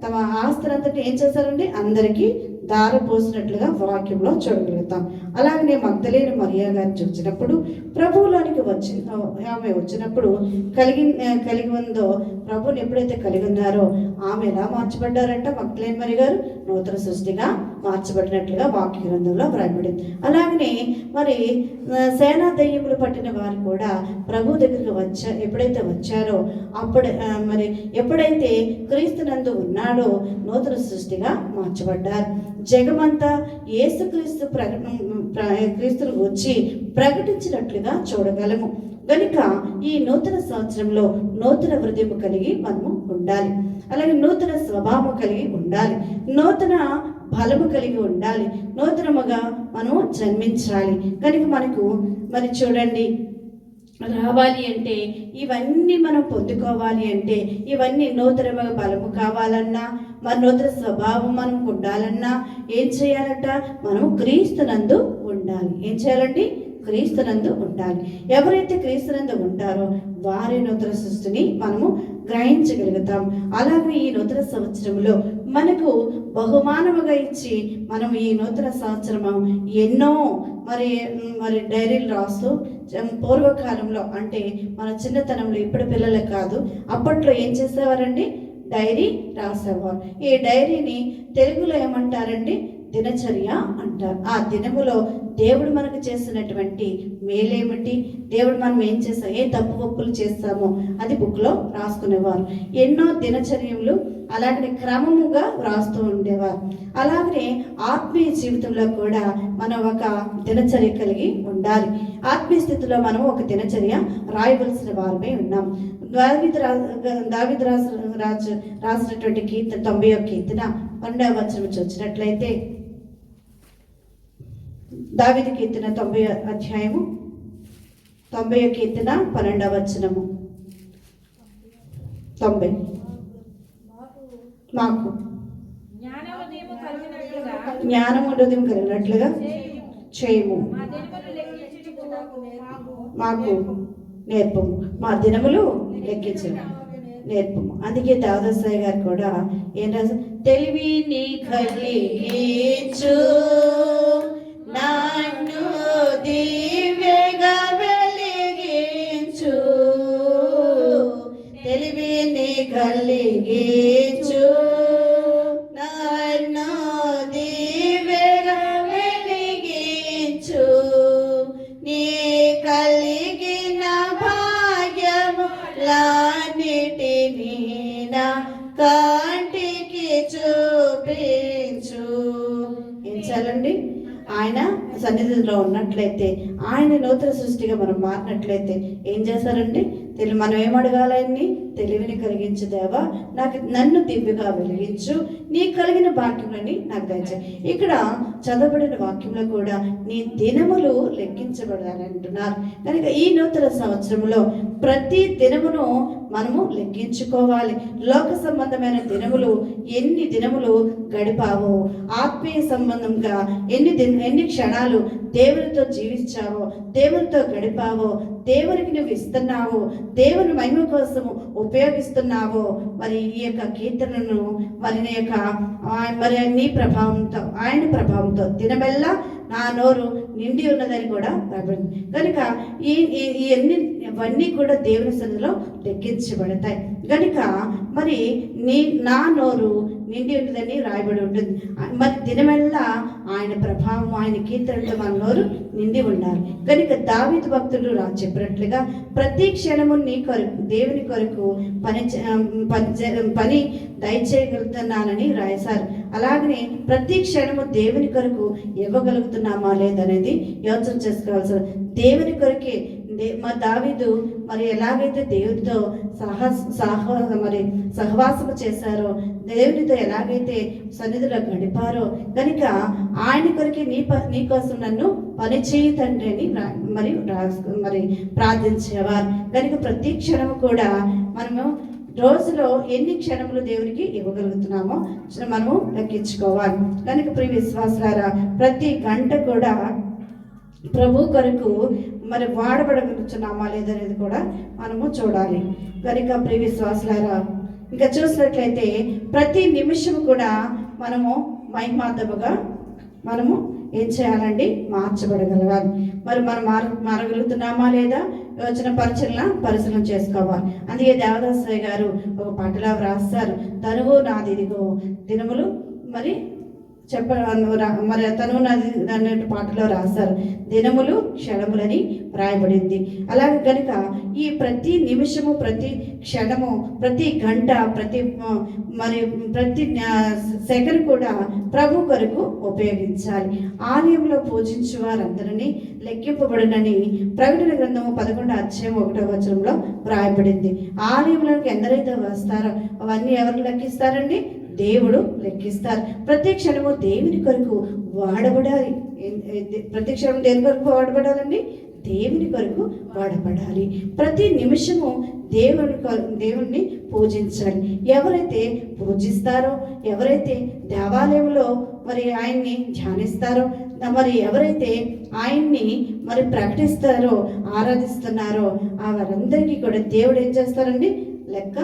తమ ఆస్తులంతటి ఏం చేశారండి? అందరికీ దారపోసినట్లుగా వాక్యంలో చూడగలుగుతాం. అలాగనే మగ్దలేని మరియా గారిని చూసినప్పుడు ప్రభువులోనికి ఆమె వచ్చినప్పుడు కలిగి ఉందో, ప్రభుని ఎప్పుడైతే కలిగి ఉన్నారో ఆమె ఎలా మార్చబడ్డారంట? మగ్దలేని మరియ గారు నూతన సృష్టిగా మార్చబడినట్లుగా వాక్య గ్రంథంలో వ్రాయబడింది. అలాగనే మరి సేనా దయ్యములు పట్టిన వారు కూడా ప్రభు దగ్గరికి ఎప్పుడైతే వచ్చారో అప్పుడు మరి ఎప్పుడైతే క్రీస్తునందు ఉన్నాడో నూతన సృష్టిగా మార్చబడ్డారు. జగమంతా యేసుక్రీస్తు క్రీస్తును వచ్చి ప్రకటించినట్లుగా చూడగలము. కనుక ఈ నూతన సంవత్సరంలో నూతన హృదయం కలిగి మనము ఉండాలి. అలాగే నూతన స్వభావం కలిగి ఉండాలి, నూతన బలము కలిగి ఉండాలి, నూతనముగా మనం జన్మించాలి. కనుక మనకు మరి చూడండి, రావాలి అంటే ఇవన్నీ మనం పొందుకోవాలి అంటే ఇవన్నీ నూతనముగా బలము కావాలన్నా, మరి నూతన స్వభావం మనం ఉండాలన్నా ఏం చేయాలంట? మనం క్రీస్తునందు ఉండాలి. ఏం చేయాలండి? క్రీస్తునందు ఉండాలి. ఎవరైతే క్రీస్తునందు ఉంటారో వారి నూతన సృష్టిని మనము గ్రహించగలుగుతాం. అలాగే ఈ నూతన సంవత్సరంలో మనకు బహుమానముగా ఇచ్చి మనం ఈ నూతన సంవత్సరము ఎన్నో మరి డైరీలు రాస్తూ, పూర్వకాలంలో అంటే మన చిన్నతనంలో, ఇప్పుడు పిల్లలే కాదు, అప్పట్లో ఏం చేసేవారండి? డైరీ రాసేవారు. ఈ డైరీని తెలుగులో ఏమంటారండి? దినచర్య అంటారు. ఆ దినములో దేవుడు మనకు చేసినటువంటి మేలేమిటి, దేవుడు మనం ఏం చేస్తాం, ఏ తప్పు ఒప్పులు చేస్తామో అది బుక్లో రాసుకునేవారు. ఎన్నో దినచర్యలు అలాగనే క్రమముగా వ్రాస్తూ ఉండేవారు. అలాగనే ఆత్మీయ జీవితంలో కూడా మనం ఒక దినచర్య కలిగి ఉండాలి. ఆత్మీయ స్థితిలో మనం ఒక దినచర్య రాయవలసిన వారమే ఉన్నాం. దావీదు రాసినటువంటి కీర్తన 91 కీర్తన 12వ వచనం వచ్చినట్లయితే, దావీదు కీర్తన 90వ అధ్యాయము 90వ కీర్తన 12వ వచనము. 90 మాకు జ్ఞానము హృదయం కలిగినట్లుగా చేయము, మాకు నేర్పము, మా దినములు లెక్కించము నేర్పము. అందుకే దాదాసాయి గారు కూడా ఏం రాశారు, తెలివిని కలిగించు నన్ను దివ్యగా వెలిగించు, తెలివిని కలిగించు నన్ను దివ్యగా వెలిగించు, నీ కలిగిన భాగ్యములన్నిటినీ నా కంటికి చూపించు. ఏం చేయాలండి? ఆయన సన్నిధిలో ఉన్నట్లయితే, ఆయన నూతన సృష్టిగా మనం మారినట్లయితే ఏం చేస్తారండి? మనం ఏం అడగాలని? తెలివిని కలిగించు దేవా, నన్ను దివ్యగా వెలిగించు, నీ కలిగిన వాక్యములని నాకు దయచేయి. ఇక్కడ చదవబడిన వాక్యంలో కూడా నీ దినములు లెక్కించబడాలి అంటున్నారు. కనుక ఈ నూతన సంవత్సరంలో ప్రతి దినమును మనము లెక్కించుకోవాలి. లోక సంబంధమైన దినములు ఎన్ని దినములు గడిపావో, ఆత్మీయ సంబంధంగా ఎన్ని క్షణాలు దేవునితో జీవించావో, దేవునితో గడిపావో, దేవునికి నువ్వు ఇస్తున్నావో, దేవుని మహిమ కోసము ఉపయోగిస్తున్నావో, మరి ఈ యొక్క కీర్తనను మరి నీ ప్రభావంతో, ఆయన ప్రభావంతో దినమెల్లా నా నోరు నిండి ఉన్నదని కూడా రాబడింది. కనుక ఇవన్నీ కూడా దేవుని సన్నిధిలో లెక్కించబడతాయి. కనుక మరి నా నోరు నిండి ఉంటుందని రాయబడి ఉంటుంది. మరి దినమెల్లా ఆయన ప్రభావం, ఆయన కీర్తనతో మన నోరు నిండి ఉండాలి. కనుక దావీదు భక్తుడు చెప్పినట్లుగా ప్రతి క్షణము నీ కొరకు, దేవుని కొరకు పని దయచేయగలుగుతున్నానని రాశారు. అలాగనే ప్రతి క్షణము దేవుని కొరకు ఇవ్వగలుగుతున్నామా లేదనేది యోచన చేసుకోవాల్సిన. దేవుని కొరకే మా దావీదు మరి ఎలాగైతే దేవుడితో సహవాసము చేశారో, దేవునితో ఎలాగైతే సన్నిధిలో గడిపారో, కనుక ఆయన కొరికి నీ కోసం నన్ను పనిచేయి తండ్రి అని మరి ప్రార్థించేవారు. కనుక ప్రతి క్షణము కూడా మనము రోజులో ఎన్ని క్షణములు దేవునికి ఇవ్వగలుగుతున్నామో మనము లెక్కించుకోవాలి. కనుక ప్రియ విశ్వాసులారా, ప్రతి గంట కూడా ప్రభు కొరకు మరి వాడబడగలుగుతున్నామా లేదనేది కూడా మనము చూడాలి. కనుక ప్రియ విశ్వాసులారా, ఇంకా చూసినట్లయితే ప్రతి నిమిషం కూడా మనము మహిమార్థముగా మనము ఏం చేయాలండి? మార్చబడగలగాలి. మరి మనం మారగలుగుతున్నామా లేదా యోచన పరిశీలన చేసుకోవాలి. అందుకే దేవదాసయ్య గారు ఒక పాటలా వ్రాస్తారు, తనువు నాదిదిగో దినములు మరి మరి తను అన్నట్టు పాటలో రాశారు, దినములు క్షణములని రాయబడింది. అలాగే కనుక ఈ ప్రతి నిమిషము, ప్రతి క్షణము, ప్రతి గంట, ప్రతి సెకండ్ కూడా ప్రభు కొరకు ఉపయోగించాలి. ఆలయంలో పూజించు వారందరినీ లెక్కింపబడినని ప్రకటన గ్రంథము 11వ అధ్యాయం 1వ వచనంలో రాయబడింది. ఆలయంలోకి ఎందరైతే వస్తారో అవన్నీ ఎవరు లెక్కిస్తారండి? దేవుడు లెక్కిస్తారు. ప్రతి క్షణము దేవుని కొరకు వాడబడాలి. ప్రతి క్షణం దేని కొరకు వాడబడాలండి? దేవుని కొరకు వాడబడాలి. ప్రతి నిమిషము దేవుణ్ణి పూజించాలి. ఎవరైతే పూజిస్తారో, ఎవరైతే దేవాలయంలో మరి ఆయన్ని ధ్యానిస్తారో, మరి ఎవరైతే ఆయన్ని మరి ప్రకటిస్తారో, ఆరాధిస్తున్నారో ఆ వారందరికీ కూడా దేవుడు ఏం చేస్తారండి? లెక్క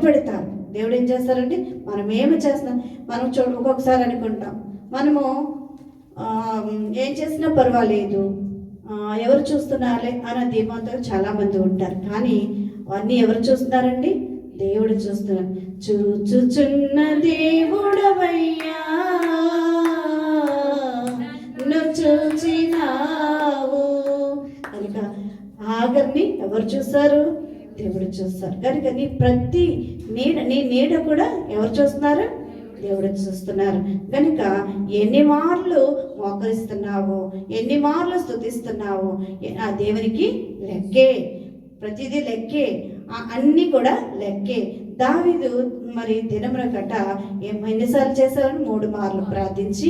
పెడతారు. దేవుడు ఏం చేస్తారండి? మనం ఏమి చేస్తాం? మనం ఒక్కొక్కసారి అనుకుంటాం, మనము ఏం చేసినా పర్వాలేదు, ఎవరు చూస్తున్నారే అన్న ధీమాతో చాలామంది ఉంటారు. కానీ అవన్నీ ఎవరు చూస్తున్నారండి? దేవుడు చూస్తున్నారు. చూచుచున్న దేవుడవయ్యా అవన్నీ ఎవరు చూస్తారు? దేవుడు చూస్తారు. కనుక నీ ప్రతి నీ నీడ కూడా ఎవరు చూస్తున్నారు? దేవుడు చూస్తున్నారు. కనుక ఎన్ని మార్లు మోకరిస్తున్నావు, ఎన్ని మార్లు స్తుతిస్తున్నావు, ఆ దేవునికి లెక్కే. ప్రతిదీ లెక్కే, అన్నీ కూడా లెక్కే. దావీదు మరి దినమున గట ఎన్నిసార్లు చేశారని 3 మార్లు ప్రార్థించి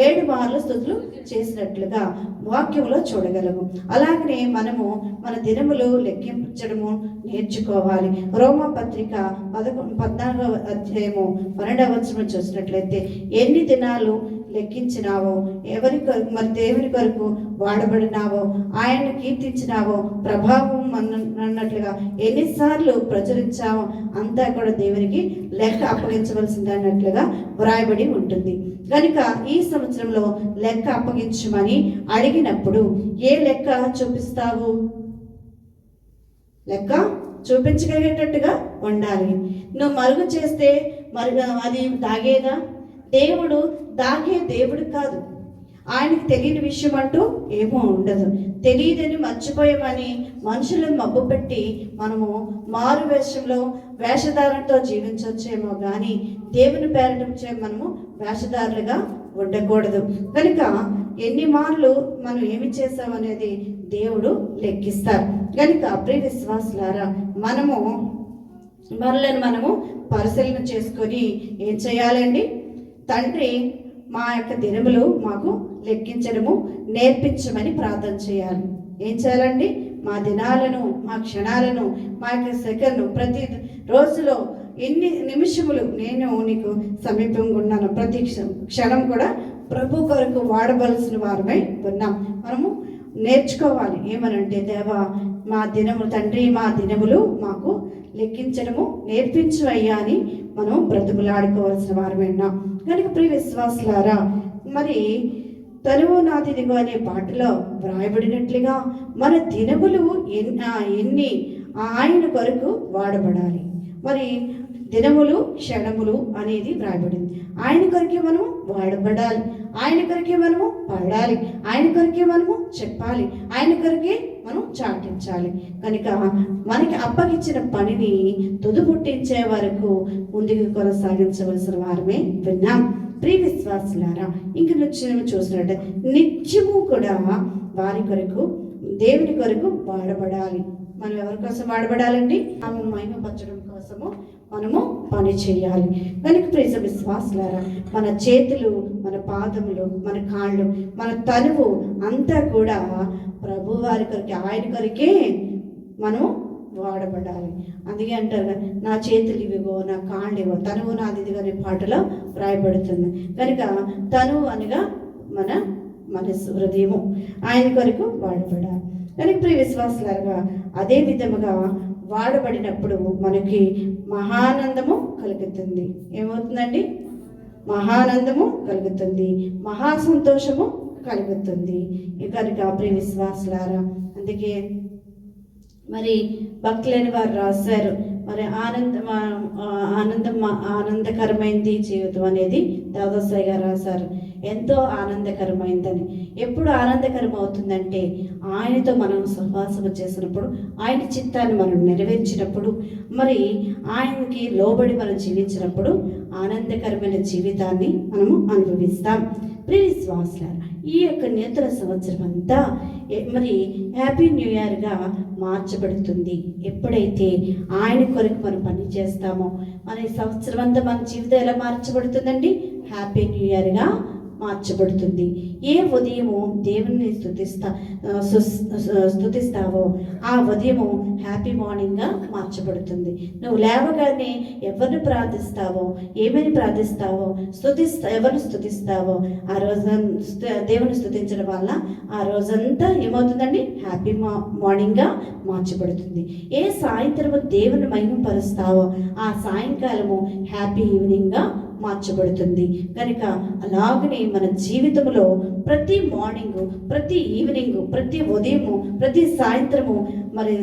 7 మార్లు స్తుతులు చేసినట్లుగా వాక్యంలో చూడగలము. అలాగనే మనము మన దినములు లెక్కించడము నేర్చుకోవాలి. రోమపత్రిక 14వ అధ్యాయము 12వ వచనం చూసినట్లయితే ఎన్ని దినాలు లెక్కించినావో, ఎవరి కొరకు మరి దేవుని కొరకు వాడబడినావో, ఆయన కీర్తించినావో, ప్రభావం అన్నట్లుగా ఎన్నిసార్లు ప్రచురించావో అంతా కూడా దేవునికి లెక్క అప్పగించవలసింది అన్నట్లుగా వ్రాయబడి ఉంటుంది. కనుక ఈ సంవత్సరంలో లెక్క అప్పగించమని అడిగినప్పుడు ఏ లెక్క చూపిస్తావు? లెక్క చూపించగలిగేటట్టుగా ఉండాలి. నువ్వు మరుగు చేస్తే అది దాగేదా? దేవుడు దాగే దేవుడు కాదు. ఆయనకు తెలియని విషయం అంటూ ఏమో ఉండదు. తెలియదని మర్చిపోయామని మనుషులను మబ్బు పెట్టి మనము మారు వేషంలో వేషధారణతో జీవించవచ్చేమో కానీ దేవుని పేరట మనము వేషధారులుగా ఉండకూడదు. కనుక ఎన్ని మార్లు మనం ఏమి చేసామనేది దేవుడు లెక్కిస్తారు. కనుక ప్రియ విశ్వాసులారా, మనము పరిశీలన చేసుకొని ఏం చేయాలండి? తండ్రి, మా యొక్క దినములు మాకు లెక్కించడము నేర్పించమని ప్రార్థన చేయాలి. ఏం చేయాలండి? మా దినాలను, మా క్షణాలను, మా యొక్క సెకన్ను, ప్రతి రోజులో ఎన్ని నిమిషములు నేను నీకు సమీపంగా ఉన్నాను, ప్రతి క్షణం కూడా ప్రభు కొరకు వాడవలసిన వారమై ఉన్నాం. మనము నేర్చుకోవాలి. ఏమనంటే, దేవా మా దినములు, తండ్రి మా దినములు మాకు లెక్కించడము నేర్పించు అయ్యా అని మనం బ్రతుకులాడుకోవాల్సిన వారమై ఉన్నాం. కనుక ప్రియ విశ్వాసులారా, మరి తనువు నాదిదిగో అనే పాటలో వ్రాయబడినట్లుగా మన దినములు ఎన్ని ఆయన కొరకు వాడబడాలి. మరి దినములు క్షణములు అనేది వ్రాయబడింది. ఆయన కొరకే మనము వాడబడాలి, ఆయన కొరకే మనము పాడాలి, ఆయన కొరకే మనము చెప్పాలి, ఆయన కొరకే మనం చాటించాలి. కనుక మనకి అప్పగించిన పనిని తుదుముట్టించే వరకు ముందుకు కొనసాగించవలసిన వారమే విన్నాం. ప్రియ విశ్వాసులారా, ఇంక చూసినట్టే నిత్యము కూడా వారి కొరకు, దేవుని కొరకు వాడబడాలి. మనం ఎవరి కోసం వాడబడాలండి? ఆమె మహిమపరచడం కోసము మనము పని చేయాలి. కనుక ప్రియ విశ్వాసులారా, మన చేతులు, మన పాదములు, మన కాళ్ళు, మన తనువు అంతా కూడా ప్రభు వారి కొరకే, ఆయన కొరకే మనము వాడబడాలి. అందుకే అంటారు, నా చేతులు ఇవిగో, నా కాళ్ళు ఇవో, తనువు నాది ఇదిగో అనే పాటలో వ్రాయబడుతుంది. కనుక తనువు అనగా మన మనసు, హృదయము ఆయన కొరకు వాడబడాలి. కనుక ప్రియ విశ్వాసులారా, అదే విధముగా వాడబడినప్పుడు మనకి మహానందము కలుగుతుంది. ఏమవుతుందండి? మహానందము కలుగుతుంది, మహా సంతోషము కలుగుతుంది. కనుక ప్రియ విశ్వాసులారా, అందుకే మరి భక్తులైన వారు రాశారు, మరి ఆనందకరమైంది జీవితం అనేది దాదాసాయి గారు రాశారు. ఎంతో ఆనందకరమైందని. ఎప్పుడు ఆనందకరం అవుతుందంటే ఆయనతో మనం సహవాసము చేసినప్పుడు, ఆయన చిత్తాన్ని మనం నెరవేర్చినప్పుడు, మరి ఆయనకి లోబడి మనం జీవించినప్పుడు ఆనందకరమైన జీవితాన్ని మనము అనుభవిస్తాం. ప్రియ విశ్వాసులారా, ఈ యొక్క నూతన సంవత్సరం అంతా మరి హ్యాపీ న్యూ ఇయర్గా మార్చబడుతుంది. ఎప్పుడైతే ఆయన కొరకు మనం పని చేస్తామో, మన ఈ సంవత్సరం అంతా మన జీవితం ఎలా మార్చబడుతుందండి? హ్యాపీ న్యూ ఇయర్గా మార్చబడుతుంది. ఏ ఉదయము దేవుని స్తుతిస్తావో ఆ ఉదయము హ్యాపీ మార్నింగ్గా మార్చబడుతుంది. నువ్వు లేవగానే ఎవరిని ప్రార్థిస్తావో, ఏమని ప్రార్థిస్తావో, ఎవరిని స్తుతిస్తావో ఆ రోజు దేవుని స్తుతించడం వల్ల ఆ రోజంతా ఏమవుతుందండి? హ్యాపీ మార్నింగ్గా మార్చబడుతుంది. ఏ సాయంత్రము దేవుని మహిమపరుస్తావో ఆ సాయంకాలము హ్యాపీ ఈవినింగ్గా మార్చబడుతుంది. కనుక అలాగనే మన జీవితంలో ప్రతి మార్నింగు, ప్రతి ఈవినింగు, ప్రతి ఉదయము, ప్రతి సాయంత్రము మరి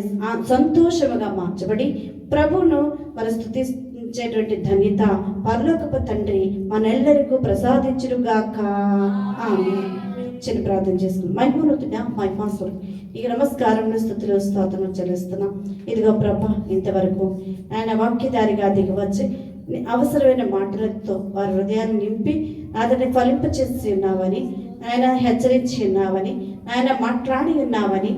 సంతోషముగా మార్చబడి ప్రభువును మరి స్తుతించేటువంటి ధన్యత పరలోకపు తండ్రి మనెల్లరికూ ప్రసాదించునుగాక. ఆమేన్. చిన్న ప్రార్థన చేసుకున్నాం. మహిమోన్నతుడా, మహిమాసురుడు, ఇక నమస్కారములు, స్తుతులు, స్తోత్రములు చెల్లిస్తున్నాం. ఇదిగో ప్రభా, ఇంతవరకు ఆయన వాక్యదారిగా దిగవచ్చి అవసరమైన మాటలతో వారి హృదయాన్ని నింపి అతన్ని ఫలింపచేసి ఉన్నావని, ఆయన హెచ్చరించి ఉన్నావని, ఆయన మాట్లాడి ఉన్నావని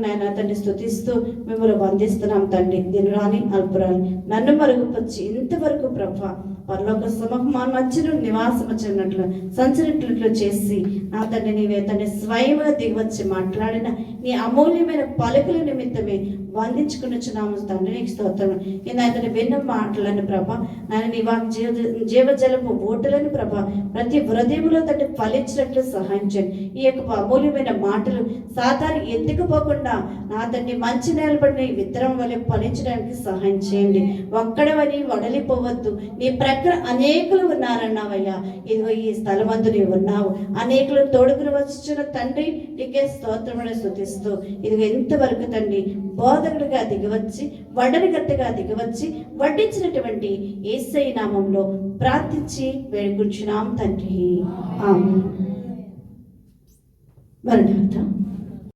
నాయన తండ్రి స్తుతిస్తూ మిమ్మల్ని వందిస్తున్నాం తండ్రి. దినరాని అల్పురాలు నన్ను మరుగుపరిచి ఇంతవరకు ప్రభా పరలోక సమూహమాన మధ్యలో నివాసం వచ్చినట్లు సంచరినట్లు చేసి నా తండ్రి నీవే తండ్రి స్వయంగా దిగివచ్చి మాట్లాడిన నీ అమూల్యమైన పలుకుల నిమిత్తమే వందించుకునిచున్నాము తండ్రి. నీకు స్తోత్రం. నేను విన్న మాటలను ప్రభా నాయన నీ వాక్ జీవజలపు ఓటులను ప్రభా ప్రతి హృదయంలో తండ్రి ఫలించినట్లు సహాయం చేయండి. ఈ యొక్క అమూల్యమైన మాటలు సాతాను ఎత్తుకుపోకుండా నా తండ్రి మంచి నిలబడిన ఈ విత్తనం వల్ల ఫలించడానికి సహాయం చేయండి. ఒక్కడవని వడలిపోవద్దు. నీ ప్రక్కన అనేకులు ఉన్నారన్నావయ్యా. ఇదిగో ఈ స్థలమందు నీవు ఉన్నావు. అనేకులు తోడుకుని వచ్చుచున్న తండ్రి నీకే స్తోత్రమును స్తుతిస్తూ ఇదిగో ఎంతవరకు తండ్రి బోధకుడిగా దిగివచ్చి వడ్డనిగత్తగా దిగివచ్చి వడ్డించినటువంటి యేసయ్య నామంలో ప్రార్థించి వేడుకుంటున్నాం తండ్రి. ఆమేన్. మరణార్థం